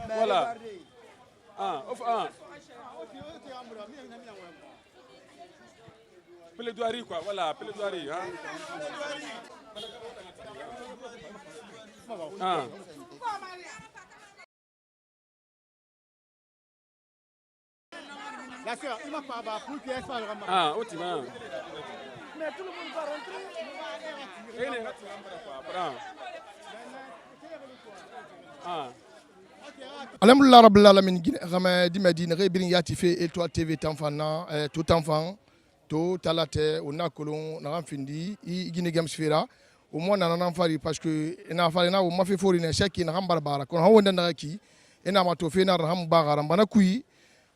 Voilà. Plaidoirie quoi, voilà, plaidoirie. La soeur, il m'a pas pour qu'il fasse le ramadan. Ah, où tu vas? Mais tout le monde va rentrer. Alhamdulillah rabbil alamin gama di medine rebrin yati fe étoile TV tanfana tout enfant to talate ona kolon na findi i gine gam sfera au moins na nan fari parce que na fari na o ma fe fori na shaki na hambara bara kon hawo ndanda ki ina ma to fe na ram bagara bana kui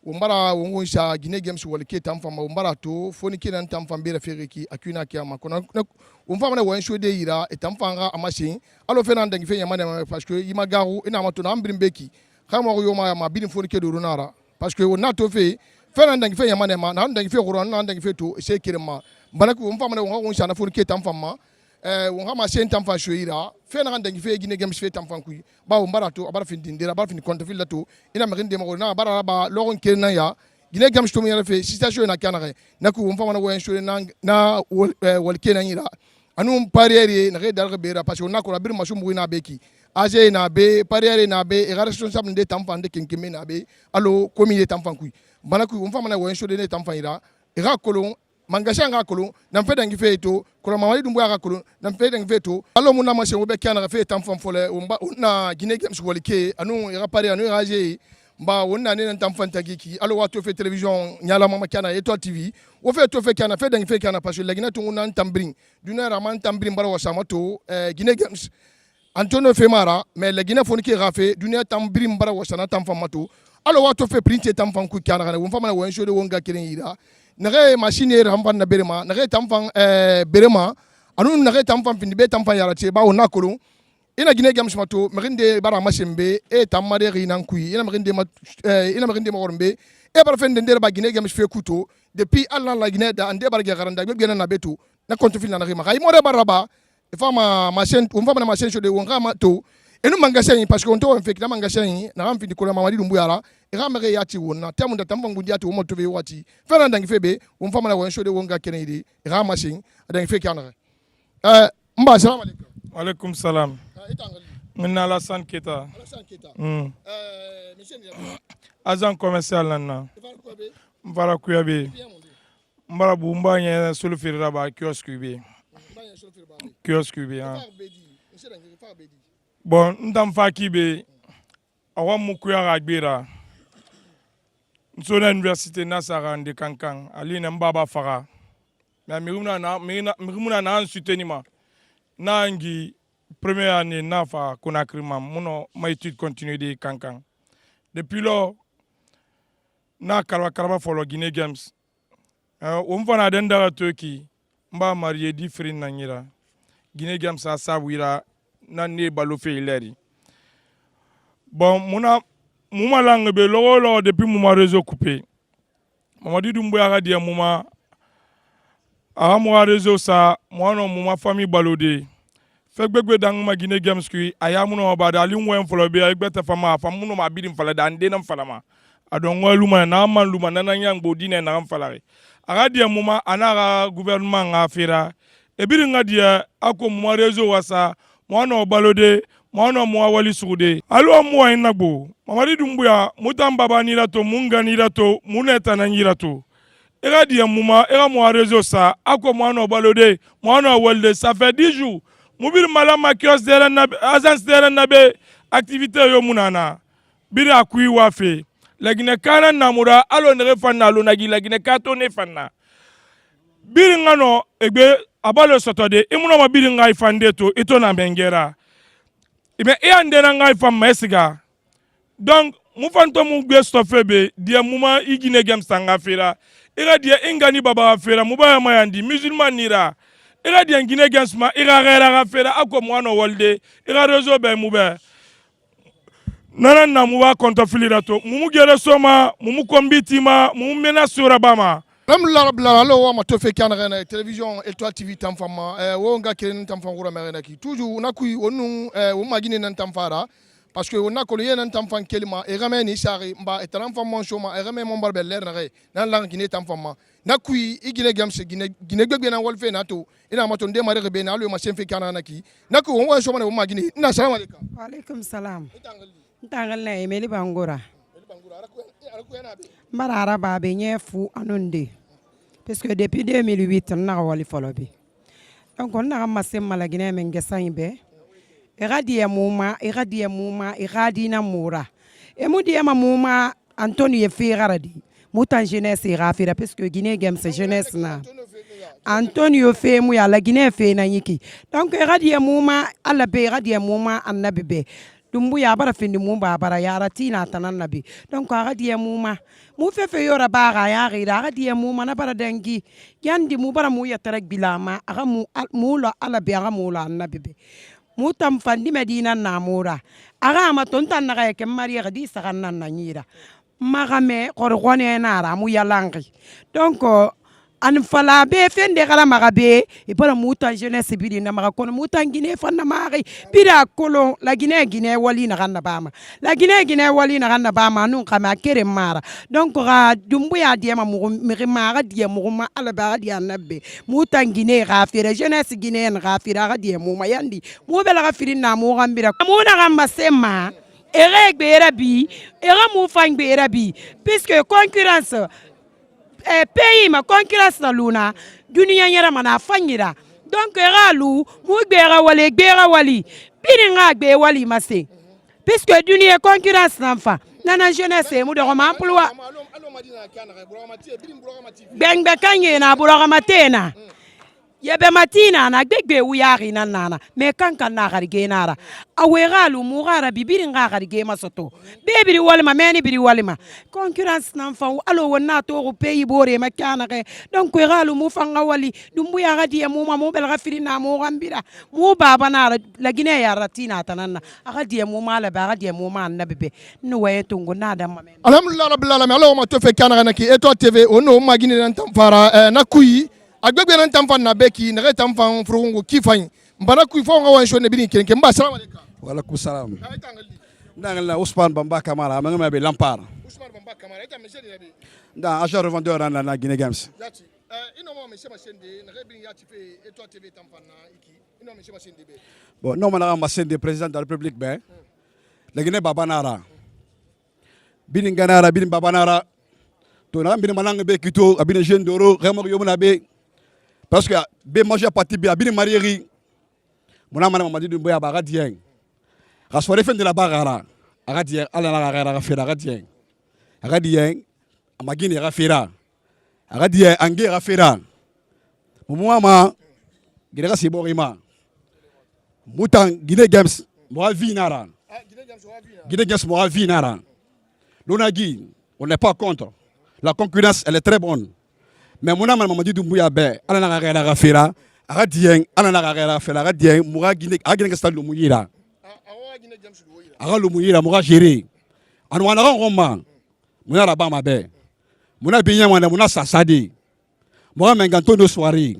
o mbara o ngon sha gine gam wal ke tanfan ma o mbara to foni ke nan tanfan bere fe ki akuna kiyama kon o mfa na wan shode ira e tanfan ga amashin alo fe nan dangi fe yamane parce que yima garu ina ma to na ambrin beki kama ko yoma ma bidin foni ke do runara parce que on a to fe fena ndangi fe yamane ma na ndangi fe quran na ndangi fe to se kirma bana ko mfa mana won shana foni ke tamfam ma won ha ma sen tamfa shoira fena ndangi fe gine gem fe tamfam ku ba o mbara to abara fin dindira ba fin konta fil to ina ma ginde ma na bara ba logon kirna ya gine gem to mi ya fe station na kana na ko mfa mana won shoira na wal kenan ira anu pariere na re dal bera parce que on a ko rabir masum bu na beki age na be pariere na be e responsable de tamfan de kinkime na be allo komi de tamfan ku bana ku on fama na wo shode ne tamfan ira e ga kolon mangasha nga kolon na mfe dangi fe to ko mamadi dumbu ga kolon na mfe dangi fe to allo mun na ma shen wo be kana fe tamfan fole o mba na gine games wolike anu e ga pari anu age mba wonna ne nan tamfan tagiki allo wato fe television nyala mama kana étoile TV wo fe to fe kana fe dangi fe kana parce que la gine to nan tambring duna raman tambring bara wa samato gine games Antonio Femara, mais les Guinéens font qui rafé, dunia tambrim bara wasana tam famato. Alors wato fait printer tam fan ku kana, on fama na wan show de wonga kirin ira. Nare machine ramban na berema, nare tam fan berema, anu nare tam fan findi be tam fan yarate ba ona kolon. Ina Guinée gam shmato, merinde bara machembe e tam mare rinan ku, ina merinde ma ormbe e bara fende ndere ba Guinée gam shfe kuto depuis Allah la Guinée da ande bara garanda be gena na betu na kontu fil na rima. Kay mo de baraba fama machine on fama na machine show de wonga mato enu mangashen parce que on to en fait na mangashen na ram findi ko la mamadi dumbu yara e ramere yati wona temu da tamfa ngundi yati wo to be wati fena ndangi febe on fama na won show de wonga kenedi e ram machine ndangi fe kanare mba assalamu alaikum wa alaikum salam minna Alassane Keita monsieur agent commercial nana mbara kuyabe mbara bu mbanye solufiri raba kiosque be kiosque bi ha bon ndam faki be awa mukuya ragbira nsona université nasara de kankan ali na mbaba fara na mirumuna na soutenir na ngi première année na fa Conakry muno ma étude continue de kankan depuis lors na karaba for Guinée Games on va na dendara Turkey mba marié different na ngira Guinée Games sa sabwira na ne balofe ileri bon muma langue be lo depuis muma réseau coupé Mamadi Doumbouya ga dia muma réseau sa muma famille balode fegbegbe dang ma Guinée Games ki ayamuno bada ali ngwen folo be egbeta fama famuno ma bidin fala da ande nam falama adon ngoluma na man luma na nyang bodine na falare aga dia muma anara gouvernement ngafira ebiri ngadia ako muma réseau wasa mwana balode mwana mwa wali sude alo mwa inagbo Mamadi Doumbouya mutamba ni rato munga ni rato muneta na nyirato ega dia muma ega mwa réseau sa ako mwana balode mwana walde ça fait 10 jours mubir malama kios dere na agence dere na be activité yo munana biri akui wafe lagine kana namura alo ne fanna alo nagi lagine kato ne fanna biri ngano egbe abalo sotode imuno ma biri ngai fande to ito na mengera ibe e andena ngai fam mesiga donc mu fanto mu gbe stofebe dia muma Guinée Games sanga fera ira dia ingani baba fera mubaya mayandi musulman nira ira dia Guinée Games ma ira rera fera ako mwana walde ira réseau be mube nana na muba konto filirato mumu gere soma mumu kombitima mumu mena sura bama Alhamdulillah rabbil alamin wa ma to fe kana na télévision Étoile TV tamfama wo nga kiren tamfan gura mena ki toujours na kuy wonu wo magine nan tamfara parce que on a ko yenen tamfan kelima e game ni sari mba e tamfan shoma e game mon barbe ler na re nan lang gine tamfama na kuy igine gamse gine gbegbe na wolfe na to ina ma to de mare rebe na lo ma sen fe kana na ki na ko won shoma na wo magine ina salam alaikum wa alaikum salam ntangal na emeli bangora mbara araba be nyefu anonde parce que depuis 2008 na wali folobi donc on a amassé malagine mengesa imbe iradi muma iradi na mura e mudi muma Antonio Yeferadi mutan jeunesse irafira parce que Guinée Games jeunesse na Antonio fe mu ya la Guinée fe na yiki donc iradi muma alla be iradi muma annabi be dumbu ya bara findi mu ba bara yara tina tanan nabi donc iradi muma mu fefe yora bara ya gira iradi muma na bara dangi yandi mu bara mu ya tarak bilama aga mu la alla be aga mu la annabi be mutam fandi medina namura aga ma tontan na ga ke mari ga di saganna na nyira magame korgone na ra mu yalangi donc an fala be fende gara magabe e para mutan jeunesse bidi na maga kono mutan Guinée fanna mari bida kolo la Guinée wali na ganna bama la Guinée wali na ganna bama nun kama kere mara donc ga dumbu ya diema mu mara diema ma ala ba dia nabbe mutan Guinée ga fere jeunesse guinéenne ga fere ga diema ma yandi mu bela ga firin na mu gambira mu na gamba sema ere gbera bi ere mu fang gbera bi puisque concurrence pays ma concurrence na luna dunia nyara mana fanyira donc ralu mu gbera wali bini nga gbe wali mase puisque dunia concurrence na fa nana jeunesse mu de roma emploi bengbe kanye na buro matena yebe matina na gbegbe wuyari na nana me kankan na garige nara aweralu mu gara bibiri nga garige masoto bebiri walima meni biri walima concurrence nan fa alo wonna to ko pays bore makana ke donc weralu mu fanga wali dumbu ya gadi mu ma mu bel gafiri na mu gambira mu baba na la Guinée ya ratina tanana agadi mu mala ba gadi mu ma nabibe no waye tungo na da ma alhamdulillah rabbil alamin alo ma to fe kana na ki Étoile TV ono magine nan tamfara na kuyi agbegbe nan tamfan na beki na tamfan furungu kifany mbana kuy fo nga wancho ne bini kenke mba salam alaikum wa alaikum salam ndangala Ousmane Bamba Kamara mangama be Lampard Ousmane Bamba Kamara eta monsieur de nabi nda agent revendeur na Guinée Games yati ino mo monsieur Masende na bini yati fe Étoile TV tamfan na iki ino monsieur Masende be bon non mana Masende président de la République be la Guinée babanara bini ganara bini babanara to na bini mananga be kito abini jeune d'oro remor yomuna be parce que be majeure partie be abini marieri mona mana mamadi dumbo ya baga dien rasore fen de la bagara aga dien ala la gara fera aga dien amagini aga fera aga dien ange aga fera mumama gidega siborima mutan Guinée Games mo vinara Guinée Games mo vinara l'onagi on n'est pas contre la concurrence elle est très bonne mais mon ami Mamadi Doumbouya be ala na gara fera aga dien ala na gara fera aga dien muga Guinée aga stade lo muyira aga lo muyira muga gérer an wana roma muna raba mabe muna binya wana muna sasadi muga menganto no soirée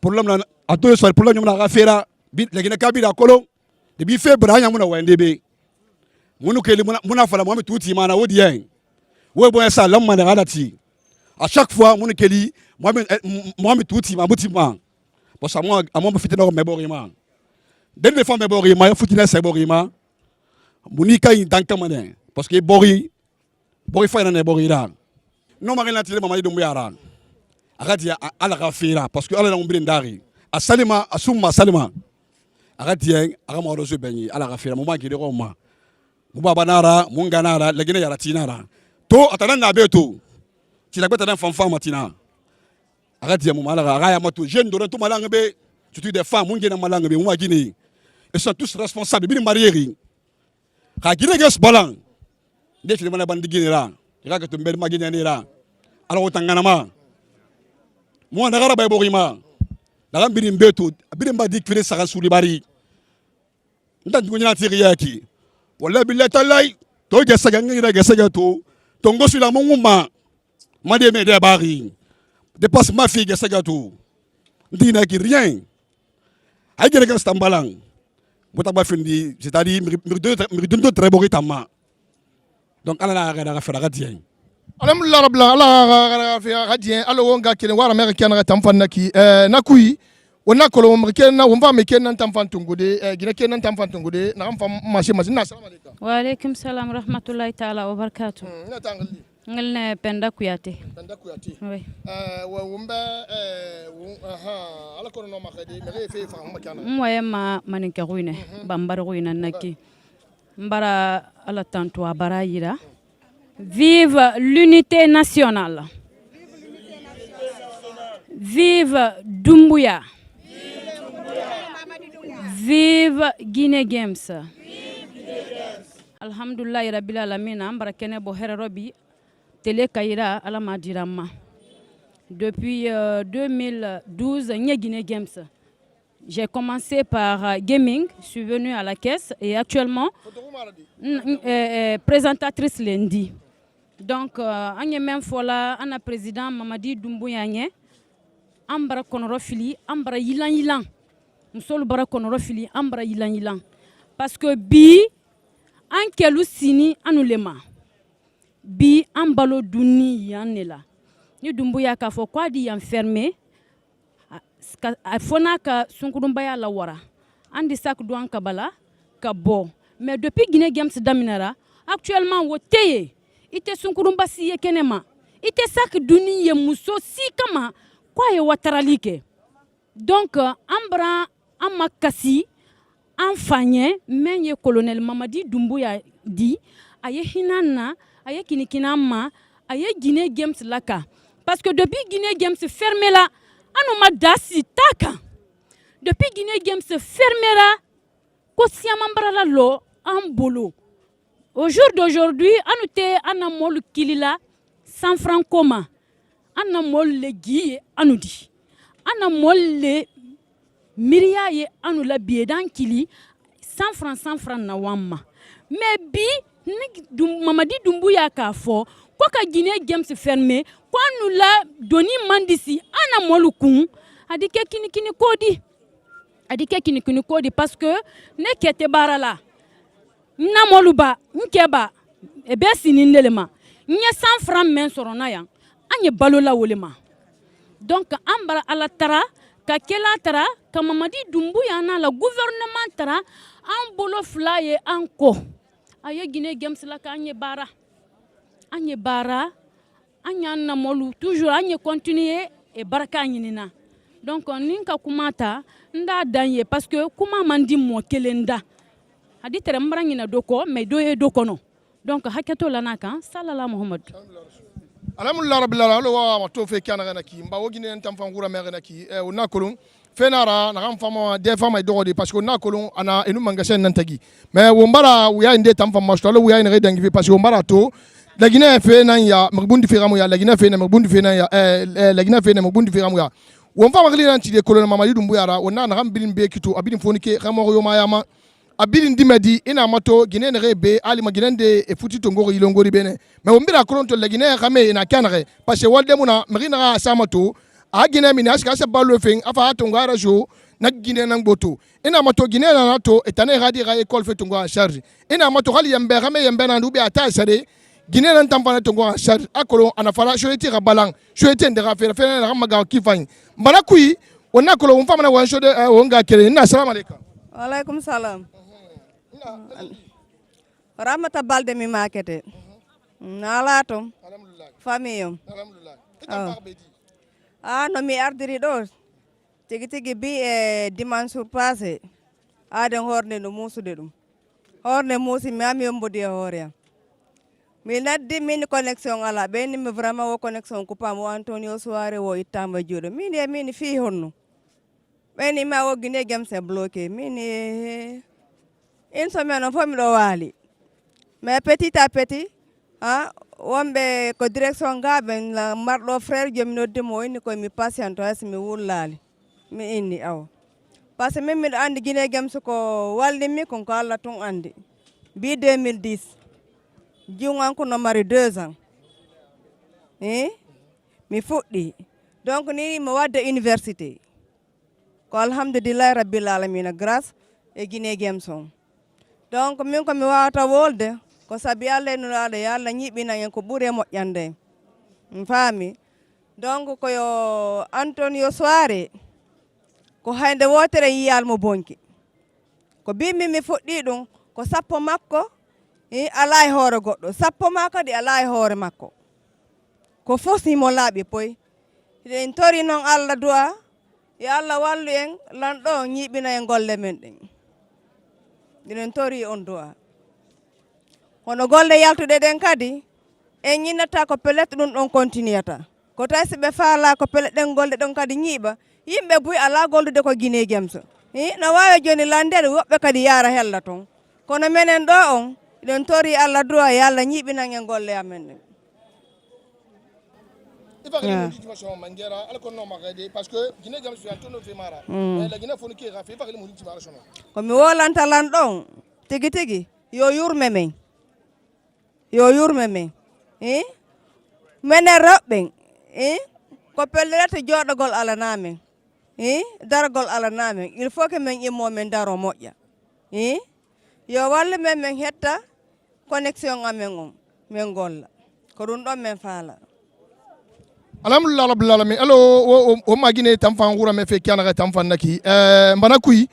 problème na ato soirée problème na gara fera bit la Guinée kabila kolo de bi février nya muna wendebe munu keli muna fala muga tuti mana wodien wo boya sa lamma na galati à chaque fois mon keli moi touti ma boutima parce que moi à moi me fitina me borima dès les femmes me borima fitina se borima muni kay danka mané parce que bori fa na borira non ma relati le mama dumbu yara agati ala gafira parce que ala na mbiri ndari asalima asumma salima agati aga ma rozo benyi ala gafira mo ma gide roma mo baba nara mo nganara la Guinée yara tinara to atana na beto tu l'as peut-être un fanfan matina arrête mon malara araya moto jeune de tout malanga be tu des femmes mon gena malanga be mo Guinée ils sont tous responsables bi marieri ka Guinée ges balan def le mana bandi Guinée la ira ka to mbel ma Guinée la ala otangana ma mo na gara bay borima daga mbiri mbeto abiri mbadi kfire saka suli bari ndan dunya tiri yaki wala billahi talai to gesa ga ngira gesa ga to tongo sula mo nguma made me de bari dépassement figue sagatu ndina ki rien ay gene kan stambalang mutaba findi c'est-à-dire mi do très bon tama donc ala la ga fa ga tien alhamdulillah rabbil ala fi gadien alo wonga kene wara mer kana tamfan naki nakui wona kolo mer kena wonfa me kena tamfan tungude gina kena tamfan tungude na am fam mashi na assalamu alaikum wa alaikum salam rahmatullahi ta'ala wa barakatuh na tangali ngalne Penda Kuyate oui wa wumba ala kono no makade mere fe fa ma kana moye ma maninka ruine bambar ruine naki mbara ala tanto abara yira. Vive l'unité nationale. Vive Doumbouya. Vive Guinée Games. Alhamdulillah rabbil alamin ambara kene bo hererobi télé kayira ala madirama. Depuis 2012 Guinée Games. J'ai commencé par gaming, je suis venue à la caisse et actuellement présentatrice lundi. Donc, anye même fola, ana président Mamadi Doumbouya nye, ambara konoro fili, ambara yilan. Musolu bara konoro fili, ambara yilan. Parce que bi, ankelu sini anulema. Bi, ambalo duni yanela. Ni Doumbouya ka fo kwa di enfermé, fona ka sunkurumbaya la wara. Andi sak douan kabala, ka bo. Mais depuis Guinée Games daminara, actuellement woteye. Ite sunkurumba siye kenema ite sak duni ye muso si kama kwa ye wataralike donc ambra amakasi enfanye menye colonel Mamadi Doumbouya di aye hinana aye kinikinama aye Guinée Games laka parce que depuis Guinée Games fermé là anoma dasi taka depuis Guinée Games fermé là ko siamambra la lo ambolo. Au jour d'aujourd'hui, on a mol kilila 100 francs commun. On a mol le guille anoudi. On a mol le miria ye anu la biedan kili 100 francs na wamma. Mais bi Mamadi Doumbouya ka fo quoi ka Guinée Games fermé quoi nous la doni mandisi on a mol kun adike kini kodi. Adike kini kodi parce que ne kete barala. Namoluba nkeba ebe sinindelema nye 100 francs men sorona ya anye balola wolema donc ambara ala tara ka kela tara ka Mamadi Doumbouya na la gouvernement tara an bolo flaye anko aye Guinée Games la ka anye bara anya namolu toujours anye continuer e baraka nyinina donc ninka kumata nda danye parce que kuma mandi mo kelenda adi tere mbarangina doko mais doye dokono donc haketo lanaka sallallahu muhammad alhamdulillah rabbil alamin wa ma to fe kana na ki mba wogine en tamfan gura me na ki o na kolon fenara na kam fama de fama do de parce que na kolon ana enu mangashen nan tagi mais wo mbara wo ya inde tamfan mashtalo wo ya ine redangi fi parce que wo mbara to la Guinée fe nan ya magbundi fi ramu ya la Guinée fe na magbundi fi nan ya la Guinée fe na magbundi fi ramu ya wo mfa magli nan ti de kolon Mamadi Doumbouya ra wona na kam bilin be kito abidin fonike khamo yo mayama abidin dimadi ina mato Guinée ne be ali ma Guinée de e futi to ngori ilongori bene mais wo mbira kolon to la Guinée khame ina kanare parce que walde muna marina asamato a Guinée mini aska sa ballo fen afa to ngara jo na Guinée nang boto ina mato Guinée na nato etane radi ra école fe to ngwa charge ina mato hali yambe khame yambe na ndubi ata sare Guinée nan tampana to ngwa charge akolo anafala shoyeti ra balang shoyeti ndera fe fe na maga kifany mbala kui wona kolo umfa mana wan shode wonga kele na assalamu alaikum wa alaikum salam Ramata Balde mi makete. Nalatum. Alhamdulillah. Famille. Alhamdulillah. No mi ardiri do. Tigi bi dimanche passé. Den horne no musude dum. Horne musi mi ami mbodi horia. Mi naddi min connexion ala be ni mi vraiment wo connexion ko pam Antonio Soare wo itamba jodo. Min fi honno. Be ni ma wo Guinée Games bloqué. Une semaine, on peut me le mais petit à petit, wambe ko direction gaben la marlo frère jom no demo ni ko mi patient as mi wulali mi inni aw parce que même mi andi Guinée Games ko walli mi ko Allah ton andi bi 2010 jiwan ko no mari 2 ans mi fuddi donc ni mo wadde université ko alhamdulillah rabbil alamin grâce e Guinée Games on donc min ko mi wawata wolde ko sabi Allah en nulaɗo yo Allah ñiɓina en ko ɓuuri e moƴƴande mi faami donc koyo Antonio Soare ko hande wotere yiyalmo bonki ko bimmi mi fuɗɗi ɗum ko sappo makko ala e hoore goɗɗo sappo ma kadi ala e hoore makko ko fosnimo laaɓi poy en tori noon Allah du'a yo Allah wallu en lanɗo ñiɓina e golle men ɗen ɗinen tori on du'a hono golle yaltuɗe ɗen kadi en ñinnata ko pelet ɗum ɗon continuata ko tawi si ɓe faala ko pelet ɗen golle ɗon kadi ñiiɓa yimɓe buy ala gollude ko Guinée Games no wawi joni landede woɓɓe kadi yaara hella toon kono menen ɗo on ɗen tori Allah du'a yo Allah ñiɓinan en golle amen ɗen parce que Guinée Games fi antono fe mara la Guinée fonu ki rafi fakali mo mara sono ko mi wolanta lan ɗon tigi tigi yo yurme men menen rewɓe ko pellirete jooɗogol alanamen daragol alanamen il faut que men immo men daro moƴƴa yo walle men men hetta connexion amen on men golla ko ɗum ɗon men faala alhamdulillah rabbil alamin alo o magine tamfan wura me fe kiana tamfan naki mbana kuyi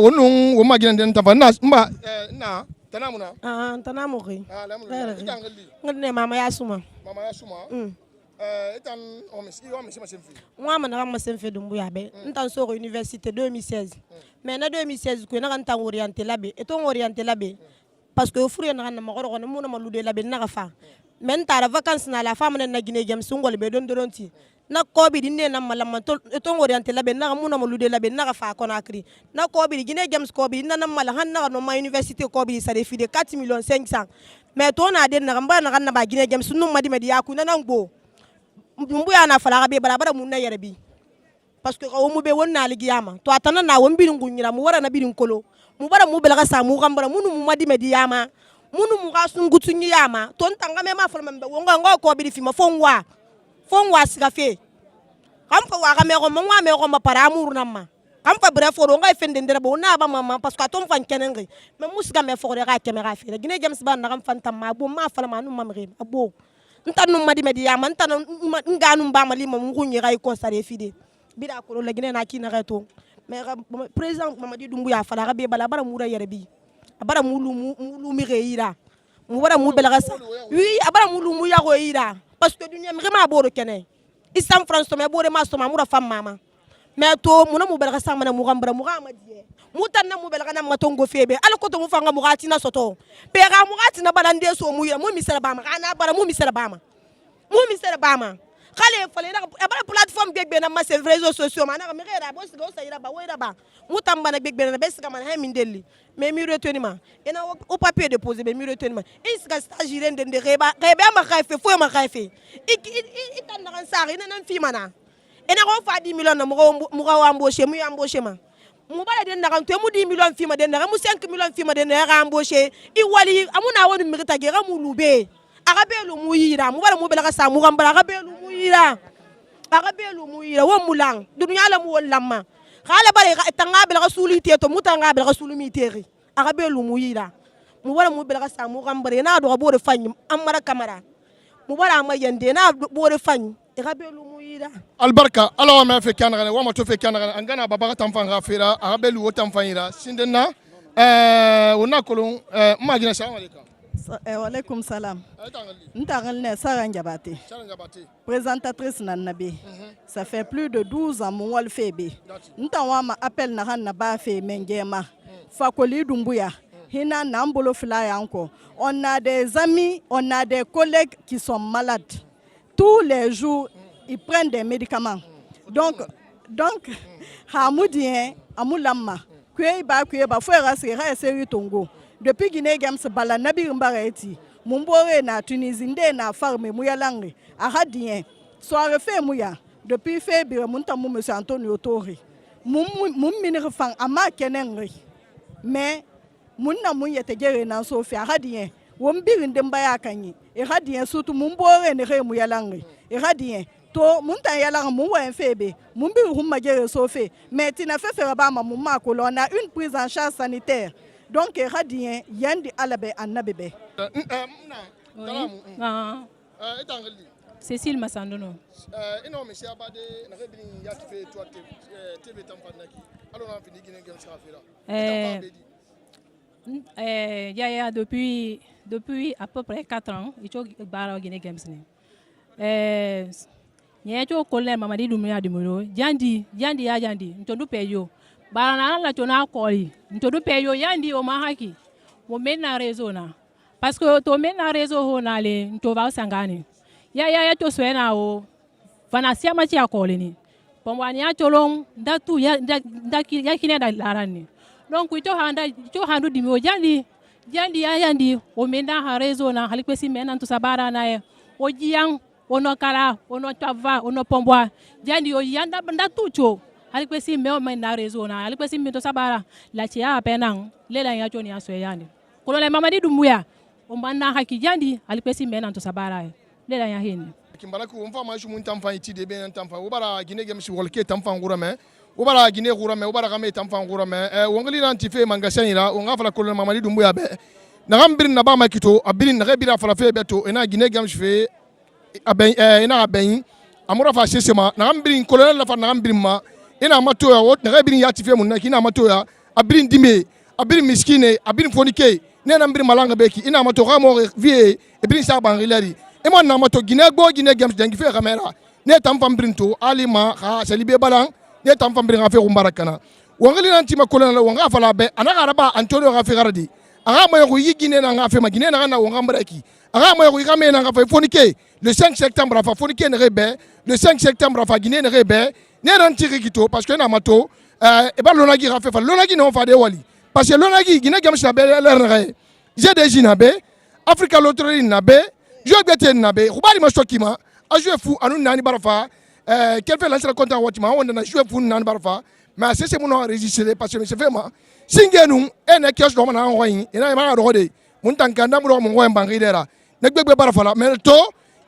wonu o magine den tamfan na tanamuna tanamu ri itangali ngadne mama ya suma etan o mesi masemfi moi man ram masemfi dumbu yabe ntan so université 2016 mais na 2016 ko na kan tan orienté labe et on orienté labe parce que furu na kan ma goro ko mo na malude labe na fa men tara vacances na la femme na Guinée Games ngol be don doronti na ko bi dinne na malama to eton orienté labe na mo na malude labe na fa Conakry na ko bi Guinée Games ko bi na mala han na no ma université ko bi sare fi de 4 millions 500 mais to na den na mba na kan na ba Guinée Games no madi medi yaku na ngbo mbuya na fala be bara mun na yerbi parce que o mu be wonna ligiyama to atana na won birin gunyira mu wara na birin kolo mu bara mu belaga sa mu gambara munu mu madi medi yama munu mu ga sungutu nyama to ntanga me ma forma mbe wonga ngo ko bi fi ma fonwa siga fe kam fa wa ga me ko mo wa me ko ma para amuru namma kam fa bref o nga fende ndere bo na ba mama parce que atom fan kenengi me musiga me fo de ga kemera fe Guinée Games ba na kam fantam ma bo ma fala ma nu mamre abo ntanu madi medi yama ntanu nganu ba mali mo ngunyira iko sare fide bida ko la Guinée na kina reto mais président Mamadi Doumbouya fala be bala bara mura yerbi bara mulu mi reira mu bara mu bela sa oui bara mulu mu ya reira parce que dunya vraiment boro kene isam France me bore ma so ma mura fam mama mais to mu na mu bela sa mana mu gambara mu gama die mu tan na mu bela na matongo febe ala ko to mu fanga mu gati na soto pe ga mu gati na balande so mu ya mu misera bama kana bara mu misera bama kale fale na bara plateforme begbe na ma réseaux sociaux mana me rera bo sigo sayira ba wera ba mutamba na begbe na beska man ha mindeli mais mi retenima ena au papier déposé mais mi retenima iska stagiaire de reba ma kaife fo ma kaife itan na kan sari na nan fi mana ena ko fa 10 millions na mu ko embaucher mu embaucher ma mu bara den na kan to mu 10 millions fi ma den na mu 5 millions fi ma den na embaucher i wali amuna woni mi ta gera mu lube agabelu muyira mu bara mu bela ka sa mu gambara agabelu muyira wo mulang dunya la mu wallamma khala bare tanga bela ka suli teto mutanga bela ka sulu mi teri agabelu muyira mu bara mu bela ka sa mu gambare na do bore fanyi amara kamara mu bara ma yende na bore fanyi agabelu muyira albarka ala ma fe kanagane wa ma to fe kanagane angana baba ka tamfan gafira agabelu wo tamfanyira sindena wona kolon magina assalamu alaikum. Walaikum salam. Ntagalne Sarah Ndiabate. Présentatrice Nanabe. Ça fait plus de 12 ans mon wal febe. Ntawama appel na hanna ba fe mengema. Fakoli Doumbouya. Hina nambolo flyer encore. On a des amis, on a des collègues qui sont malades. Tous les jours, ils prennent des médicaments. Donc Hamoudien, Amoulamma. Kueba Fuera Sera Seri Tongo. Depuis Guinée Games bala nabi mbareti mumbore na Tunisie nde na farme muyalange ahadien soirée fait muya depuis février munta mu monsieur Antonio Tori mum minir fan ama kenenri mais munna mun yete gere na sofi ahadien wom birin de mbaya kanyi ahadien surtout mumbore ne re muyalange ahadien to mun tan yala mun wa febe mun bi humma jere so fe mais tina fe fera ba ma mun ma ko on a une prise en charge sanitaire donc radien yandi alabe annabebe Cécile Massandono. Ino monsieur Abade na rebini yati fe toi TV Tamfana ki alors on fini Guinée Games Yaya depuis à peu près 4 ans, il faut bara Guinée Games ni. Nyecho kolle Mamadi Dumia Dumuro, Jandi ya Jandi, ntondu peyo. Bara na tona koli, ntondu peyo Yandi o mahaki. Mo mena réseau na. Parce que to mena réseau honale nto va sangani. Ya to swena o. Vanasia machi akole ni. Pomwani ya tolong datu ya kine da larani. Donc ito handu dimi jandi yandi o menda ha rezo na halikwesi mena to sabara na o jiang ono kala ono tava ono pombwa jandi o yanda banda tucho halikwesi me o menda rezo na halikwesi mento sabara la chia penang lela ya choni aso yandi kolole Mamadi Doumbouya o manda haki jandi halikwesi mena to sabara lela ya hini kimbalaku umfa mashu mun tamfa itide ben tamfa ubara Guinée Games wolke tamfa ngurame ubara Guinée ngurame ubara game tamfa ngurame wongali ranti fe mangashanira onga fala kolon Mamadi Doumbouya be na gambir na ba makito abirin na gebira fala fe beto ena Guinée Games fe aben ena aben amura fa sesema na gambirin kolon la fa na gambirin ma ena matoya wot na gebirin yati fe mun na kina matoya abirin dime abirin miskine abirin fonike ne na mbirin malanga beki ina mato gamo vie abirin sa bangilari e mo na mato Guinée Games dangi fe camera ne tam fambrinto alima ha salibe balang ne tam fambrin ga fe umbarakana wangali nanti makolana la wanga fala be ana garaba Antonio ga fe gardi aga mo ko yi Guinée na ga fe ma Guinée na na wanga mbaraki aga mo ko yi game na ga fe fonike le 5 septembre fa fonike ne rebe le 5 septembre fa Guinée ne rebe ne nanti rikito parce que na mato e ba lonagi ga fe fa lonagi no fa de wali parce que lonagi Guinée Games na be l'RNR j'ai des jinabe Africa Lottery na be je vais nabe khubari mashokima a joué fou anu nani barafa quel fait lancer le compte en watima on a joué fou nani barafa mais c'est mon enregistré parce que c'est vraiment singenu ene kesh do mana ngoyin ina ma rode mun tankanda mu do mo ngoyen bangidera ne gbegbe barafa la mais to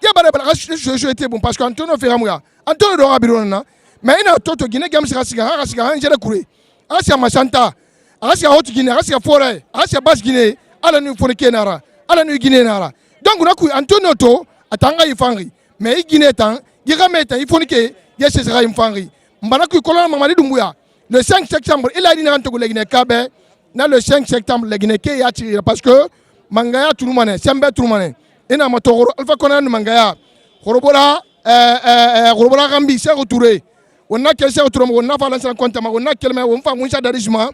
ya bare bala je était bon parce que Antonio Ferramuya Antonio do abirona mais ina toto Guinée Games siga ngere kure asia masanta asia hot Guinée asia forêt asia basse Guinée ala nu fone kenara ala nu Guinée nara. Donc on a coup Antonio to atanga ifangi mais Guinée tan gigameta ifonike yese sera ifangi mbana ku kolon Mamadi Doumbouya le 5 septembre il a dit na to Guinée kabe na le 5 septembre le Guinée ke ya tiri parce que mangaya tulumane sembe tulumane ina matoro Alpha Condé mangaya khorobola gambi Sékou Touré on a que Sékou Touré on a fa lancer compte ma on a kelme on fa Moussa Darishma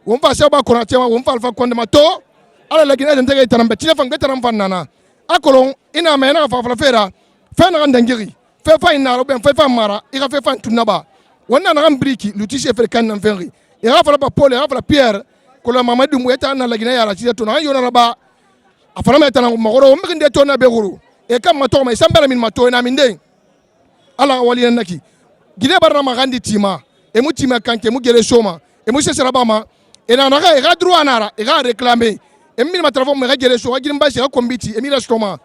on fa Seba Konaté on fa Alpha Condé ma to ala la Guinée ndege tarambe tina fanga taram nana akolon ina mena fa fera fa na ndangiri fa ina roben fa mara ira fa tunaba wonna na ambriki lutisi africain na fenri ira fa ba Paul ira fa Pierre ko la Mamadi Doumbouya ta na la Guinée ya la ci to na yona raba afara meta na magoro mbinde to na beguru e kam mato mai sambara min mato na min den ala wali naki Guinée barna magandi tima e mu tima kanke mu gere soma e mu sesera bama e na ga e ga droit nara e ga réclamer Emile matravo me gere so gire mbashi ga kombiti Emile stoma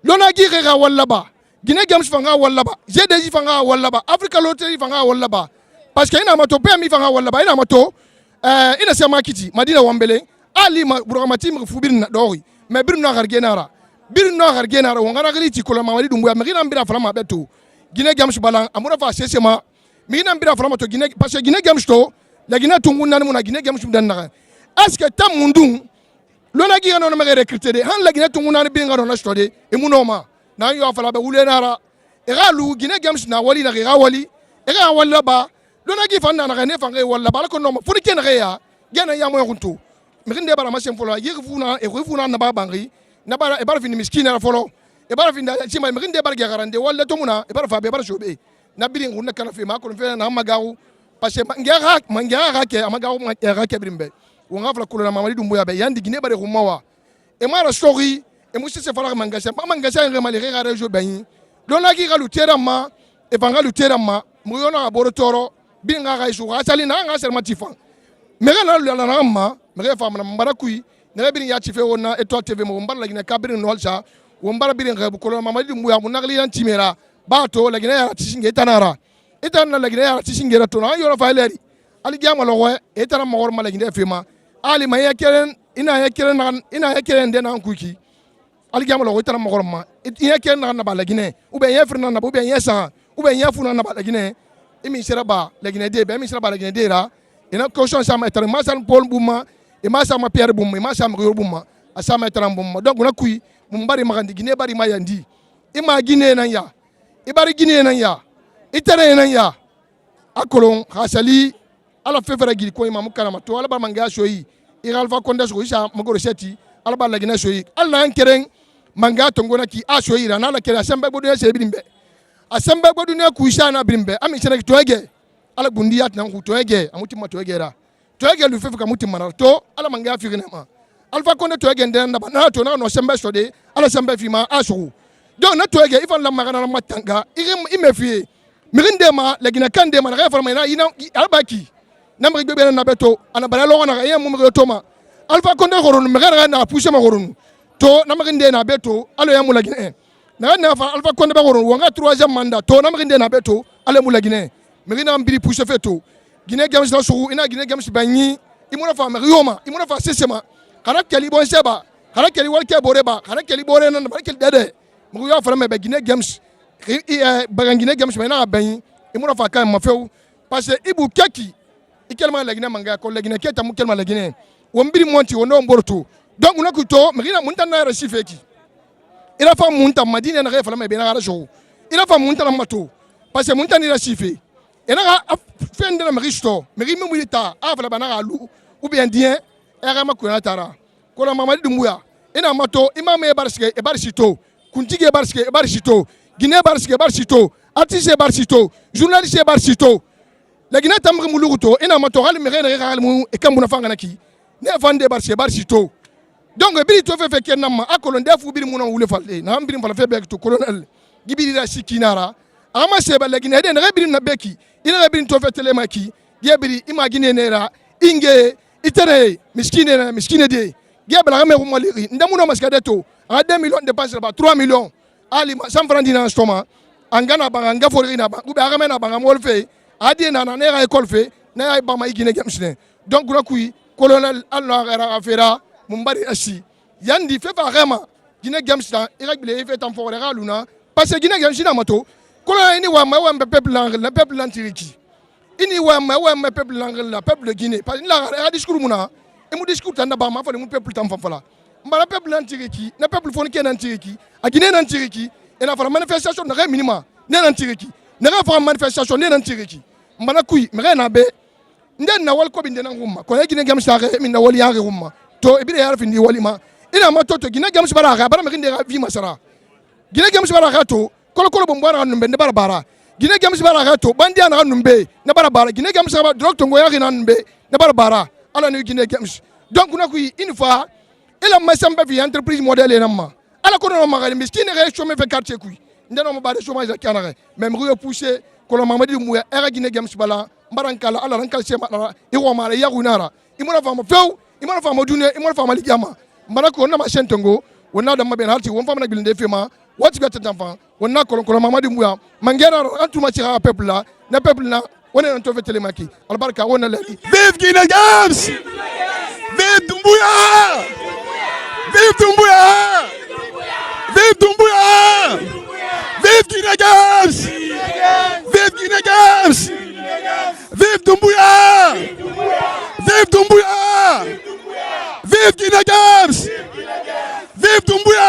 lona gire ga wallaba Guinée Games fanga wallaba GDJ fanga wallaba Africa Lottery fanga wallaba parce que ina mato pe mi fanga wallaba ina mato ina sema kiti Madina Wambele ali ma burgamati mi fubirna dori mais birna gargenara wongana griti ko la Mamadi Doumbouya me gina mbira fala beto Guinée Games balan amura fa sesema mi gina mbira fala to Guinée parce que Guinée Games to la Guinée tungu nanu na Guinée Games danna est-ce que tam mundung lona gi ngano ma recruter de han la Guinée tunguna bi ngano na stode e munoma na yo afala be wulenara e galu Guinée Games na wali na ga wali e ga wala ba lona gi fanna na ne fanga wala ba ko no fu ken ya gena ya mo yuntu mi ngende bara ma sem folo yi funa e funa na ba bangi na bara e bara fini miskina folo e bara fini ci ma mi ngende bara ga garande wala to muna e bara fa be bara shobe na biri nguna kala fe ma ko fe na magaru parce que mangia ke amagaru ma ke birimbe on a fait la Mamadi Doumbouya be yandi Guinée bare rumawa e mara story e musi se fala mangasa en remali ga rejo ben lona gi galu terama e vanga lu terama mu yona aboro toro binga ga isu ga sali na nga serma tifan me ga la na ma me ga fama mbara kui ne birin ya tife wona Étoile TV mo mbara la Guinée kabiri no halsa wo mbara birin ga ko Mamadi Doumbouya mo nagli yan timera bato la Guinée ya tisinge tanara itana la Guinée ya tisinge rato na yo fa leri ali gama lo we itana mo ma la Guinée fema ali ma yakelen ina yakelen de nan kuki ali gama lo itana mo ma ina yakelen na ba la Guinée ou bien yefrna na ou bien yesa ou bien yefuna na ba la Guinée imi sera ba la Guinée de be imi sera ba la Guinée de ra ina caution sama itana ma san Paul Bouma e ma sama Pierre Bouma e ma sama Rio Bouma asama itana Bouma donc na kui mumbari magandi Guinée bari mayandi ima Guinée nan ya ibari Guinée nan ya itare nan ya akolon hasali ala fefera gili ko imamu kanama to ala ba manga shoyi Alpha Condé so isa magoro seti ala ba la Guinée shoyi ala nkeren manga tongona ki a shoyi rana ala kera sembe bodu ya sebimbe asembe bodu ne ku isa na brimbe ami sene to ege ala gundi yat nan ku to ege amuti ma to ege ra to ege lu fefu kamuti manar to ala manga fi ma Alpha Condé to ege ndenda ba na to na no sembe so de ala sembe fi ma asu donc na to ege ifan la magana na matanga ime fi mirinde ma la Guinée kande ma na fa ma ina albaki namri bebe na beto ana bala lo na ya mumri toma Alpha Condé goronu megara na pousse ma goronu to namri nde na beto alo ya mula Guinée na fa Alpha Condé ba goronu wanga 3e mandat to namri nde na beto ale mula Guinée mirina mbiri pousse feto Guinée Games na suru ina Guinée Games banyi imuna fa merioma imuna fa sesema kana keli bon seba kana keli walke boreba kana keli bore na ba keli dede mu yo fa me be Guinée Games ba Guinée Games na banyi imuna fa kan mafew parce que ibu keki ikelma la Guinée manga ko la Guinée keta mu kelma la Guinée wombiri monti wono mborto donc na kuto mrina munta na rashifeki ila fa munta madina na refa me be na rasho ila fa munta na mato parce que munta ni rashife ena fende na mristo mri mu milita afala bana alu ou bien dien era makuna tara ko la mamadi dumbuya ina mato imam e barsito kuntige barsito Guinée barsito artiste barsito journaliste barsito la Guinée tamri muluguto ina mato hal mi rena gal mu e kambuna fangana ki ne fande barsito donc biri to fe kenama akolon defu biri mu na wule falde na biri fala fe be to colonel gibiri da sikinara ama seba la Guinée de na biri na beki ina biri to fe telemaki ge biri imagine nera inge itere miskine de ge bala me ko mali ndamu no maskade to a 2 millions de passer ba 3 millions ali 100 francs dina stoma angana banga fori na ba ube agame na banga molfe adi na na nera école fe na ay ba ma Guinée Games ne donc rakui colonel Allah era afera mumbari asi yandi fe fa rema Guinée Games ta iragble fe tan fore galuna parce que Guinée Games na mato colonel ni wa peuple l'antiriki ini wa peuple l'angle la peuple de Guinée parce que la discours muna e mu discours tan ba ma fa mu peuple tan fala mbala peuple l'antiriki na peuple fon ken antiriki a Guinée l'antiriki et la manifestation na minima ne l'antiriki na fa manifestation ne l'antiriki mbana kui mre na be nden na wal ko binde nan humma ko Guinée Games ta min na wal yaare humma to ibire yar fi ndi walima ina ma to Guinée Games bara ga bara mrinde ga vi masara Guinée Games bara ga to kolo bo mbara numbe ne bara Guinée Games bara ga to bandia na numbe ne bara Guinée Games ba docteur ngo yaare na numbe ne bara ala ni Guinée Games donc na kui une fois ila masamba fi entreprise modèle namma ala ko no magali miskine ga chômé fe quartier kui ndeno mo ba de chômage ya kanare même ruyo pousser ko lo mamadi muya era Guinée Games bala mbarankala ala rankal sema ala iwo mara ya gunara imona fama few imona fama dune imona fama ligama mbarako na ma shentongo wona da maben halti won fama na bilinde fema wati gata tamfa wona ko mamadi muya mangera antuma ci ha peuple la na peuple na wona on to fe telemaki albarka wona la vive Guinée Games vive Doumbouya vive Doumbouya vive Doumbouya vive Guinée Games vive Guinée Games vive Doumbouya vive Doumbouya vive Guinée Games vive Doumbouya